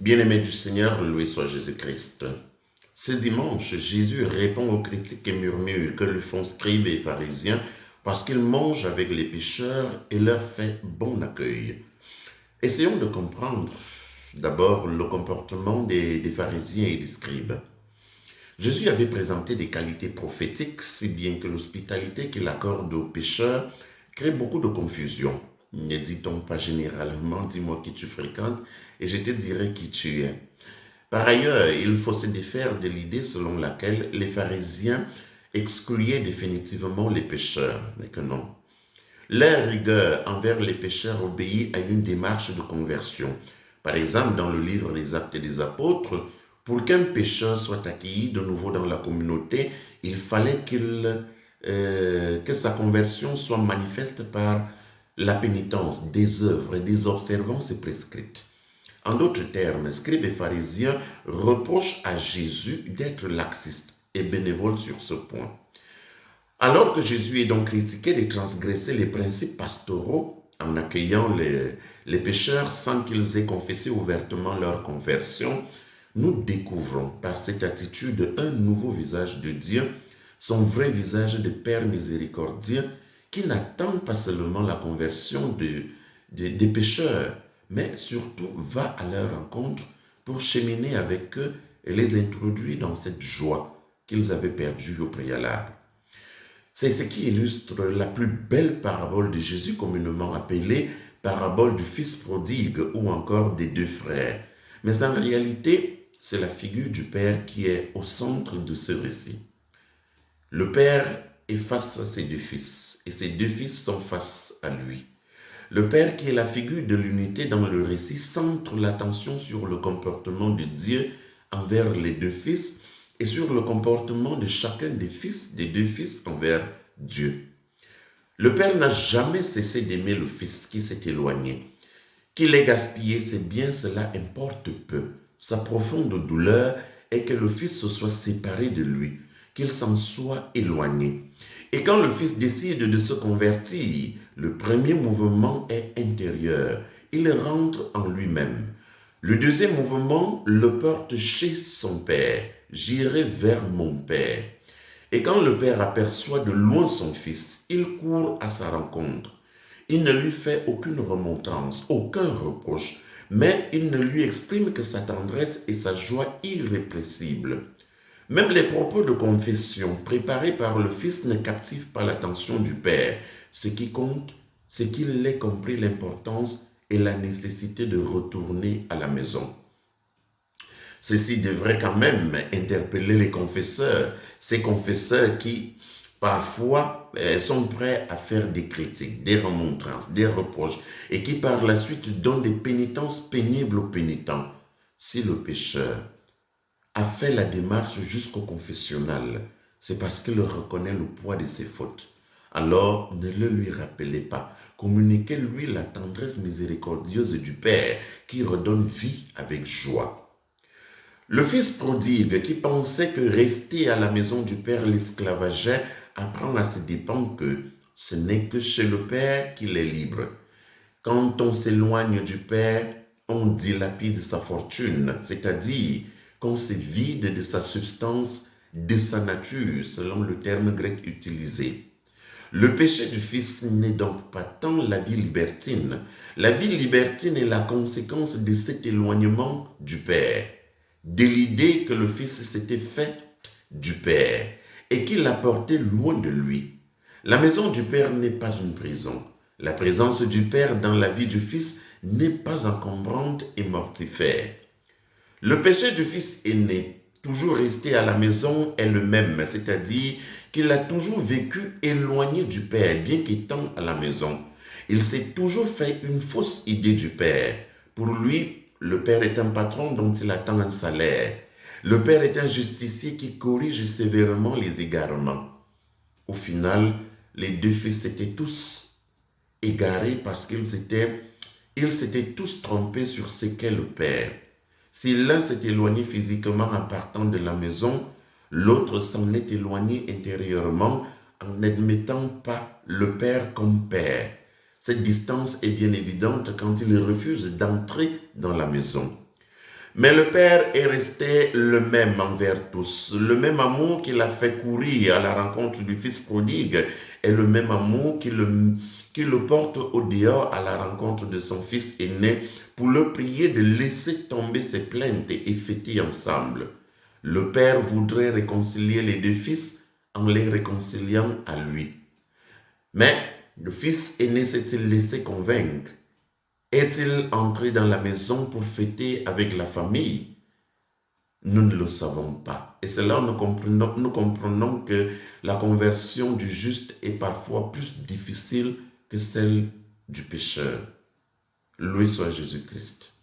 Bien-aimé du Seigneur, loué soit Jésus-Christ. Ce dimanche, Jésus répond aux critiques et murmures que lui font scribes et pharisiens parce qu'il mange avec les pécheurs et leur fait bon accueil. Essayons de comprendre d'abord le comportement des pharisiens et des scribes. Jésus avait présenté des qualités prophétiques, si bien que l'hospitalité qu'il accorde aux pécheurs crée beaucoup de confusion. Ne dit-on pas généralement, dis-moi qui tu fréquentes et je te dirai qui tu es. Par ailleurs, il faut se défaire de l'idée selon laquelle les pharisiens excluaient définitivement les pécheurs, mais que non. Leur rigueur envers les pécheurs obéit à une démarche de conversion. Par exemple, dans le livre des Actes des Apôtres, pour qu'un pécheur soit accueilli de nouveau dans la communauté, il fallait que sa conversion soit manifeste par la pénitence, des œuvres et des observances prescrites. En d'autres termes, scribes et pharisiens reprochent à Jésus d'être laxiste et bénévole sur ce point. Alors que Jésus est donc critiqué de transgresser les principes pastoraux en accueillant les pécheurs sans qu'ils aient confessé ouvertement leur conversion, nous découvrons par cette attitude un nouveau visage de Dieu, son vrai visage de Père miséricordieux qui n'attend pas seulement la conversion des pécheurs, mais surtout va à leur rencontre pour cheminer avec eux et les introduire dans cette joie qu'ils avaient perdue au préalable. C'est ce qui illustre la plus belle parabole de Jésus communément appelée parabole du fils prodigue ou encore des deux frères. Mais en réalité, c'est la figure du Père qui est au centre de ce récit. Le Père est face à ses deux fils et ses deux fils sont face à lui. Le Père, qui est la figure de l'unité dans le récit, centre l'attention sur le comportement de Dieu envers les deux fils et sur le comportement de chacun des fils, des deux fils envers Dieu. Le Père n'a jamais cessé d'aimer le Fils qui s'est éloigné. Qu'il ait gaspillé ses biens, cela importe peu. Sa profonde douleur est que le Fils se soit séparé de lui, qu'il s'en soit éloigné. Et quand le Fils décide de se convertir, le premier mouvement est intérieur. Il rentre en lui-même. Le deuxième mouvement le porte chez son Père. J'irai vers mon Père. Et quand le Père aperçoit de loin son Fils, il court à sa rencontre. Il ne lui fait aucune remontrance, aucun reproche, mais il ne lui exprime que sa tendresse et sa joie irrépressible. Même les propos de confession préparés par le Fils ne captivent pas l'attention du Père. Ce qui compte, c'est qu'il ait compris l'importance et la nécessité de retourner à la maison. Ceci devrait quand même interpeller les confesseurs, ces confesseurs qui parfois sont prêts à faire des critiques, des remontrances, des reproches et qui par la suite donnent des pénitences pénibles aux pénitents. Si le pécheur a fait la démarche jusqu'au confessionnal, c'est parce qu'il reconnaît le poids de ses fautes. Alors, ne le lui rappelez pas. Communiquez-lui la tendresse miséricordieuse du Père qui redonne vie avec joie. Le fils prodigue qui pensait que rester à la maison du Père l'esclavageait apprend à ses dépens que ce n'est que chez le Père qu'il est libre. Quand on s'éloigne du Père, on dilapide sa fortune, c'est-à-dire qu'on se vide de sa substance, de sa nature, selon le terme grec utilisé. Le péché du Fils n'est donc pas tant la vie libertine. La vie libertine est la conséquence de cet éloignement du Père, de l'idée que le Fils s'était fait du Père et qu'il l'a porté loin de lui. La maison du Père n'est pas une prison. La présence du Père dans la vie du Fils n'est pas encombrante et mortifère. Le péché du Fils aîné, toujours resté à la maison, est le même, c'est-à-dire qu'il a toujours vécu éloigné du Père, bien qu'étant à la maison. Il s'est toujours fait une fausse idée du Père. Pour lui, le Père est un patron dont il attend un salaire. Le Père est un justicier qui corrige sévèrement les égarements. Au final, les deux fils étaient tous égarés parce qu'ils s'étaient tous trompés sur ce qu'est le Père. Si l'un s'est éloigné physiquement en partant de la maison, l'autre s'en est éloigné intérieurement en n'admettant pas le Père comme Père. Cette distance est bien évidente quand il refuse d'entrer dans la maison. Mais le Père est resté le même envers tous. Le même amour qui l'a fait courir à la rencontre du Fils prodigue est le même amour qui le porte au dehors à la rencontre de son Fils aîné pour le prier de laisser tomber ses plaintes et fêter ensemble. Le Père voudrait réconcilier les deux fils en les réconciliant à lui. Mais le Fils aîné s'est-il laissé convaincre? Est-il entré dans la maison pour fêter avec la famille? Nous ne le savons pas. Et c'est là où nous comprenons que la conversion du juste est parfois plus difficile que celle du pécheur. Loué soit Jésus-Christ.